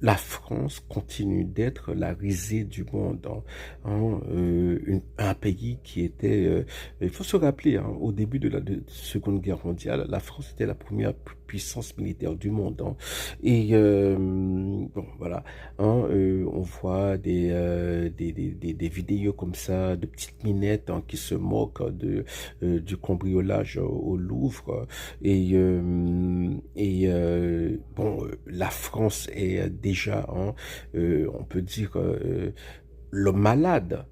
la France continue d'être la risée du monde, un pays qui était, il faut se rappeler, au début de la Seconde Guerre mondiale, la France était la première puissance militaire du monde, et bon voilà, on voit des vidéos comme ça de petites minettes qui se moquent du cambriolage au Louvre, bon, la France est déjà, on peut dire, le malade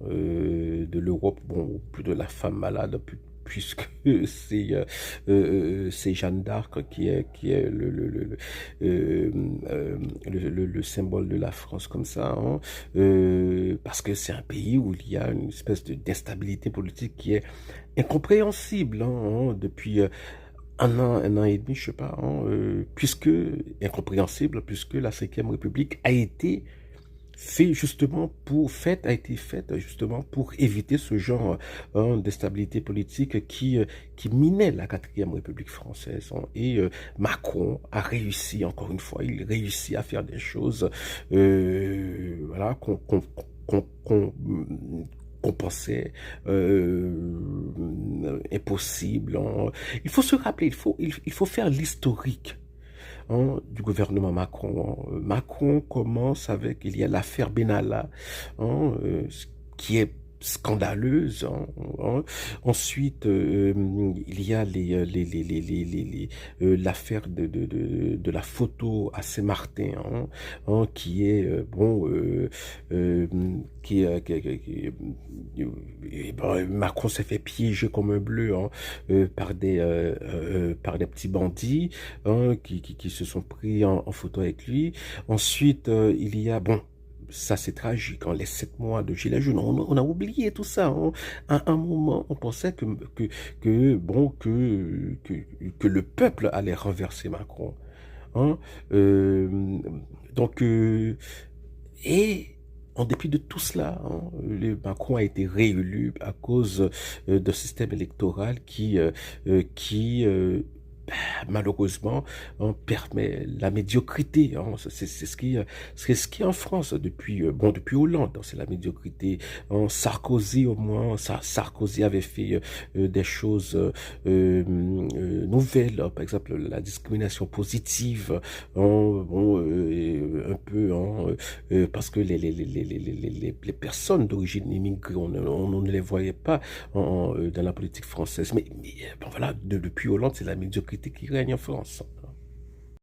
de l'Europe, bon, ou plus de la femme malade, puisque c'est Jeanne d'Arc qui est le symbole de la France comme ça, parce que c'est un pays où il y a une espèce d'instabilité politique qui est incompréhensible, depuis un an et demi, je sais pas, puisque incompréhensible, puisque la Cinquième République a été a été faite justement pour éviter ce genre d'instabilité politique qui minait la Quatrième République française, et Macron a réussi, encore une fois, il réussit à faire des choses, voilà, qu'on pensait impossible. Il faut se rappeler, il faut faire l'historique du gouvernement Macron. Macron commence avec, il y a l'affaire Benalla, qui est scandaleuse. Ensuite, il y a l'affaire de la photo à Saint-Martin, qui est bon, Macron s'est fait piéger comme un bleu, par des petits bandits, qui se sont pris en photo avec lui. Ensuite, il y a, bon, ça c'est tragique, les 7 mois de Gilets jaunes, on a oublié tout ça. À un moment, on pensait que le peuple allait renverser Macron. Hein. Euh, donc, et en dépit de tout cela, Macron a été réélu à cause d'un système électoral qui malheureusement, permet la médiocrité. C'est ce qui est en France depuis, bon, depuis Hollande, c'est la médiocrité. Sarkozy, au moins, Sarkozy avait fait des choses nouvelles, par exemple la discrimination positive, bon, un peu, parce que les personnes d'origine immigrée, on ne les voyait pas dans la politique française. Mais bon, voilà, depuis Hollande, c'est la médiocrité qui règne en France.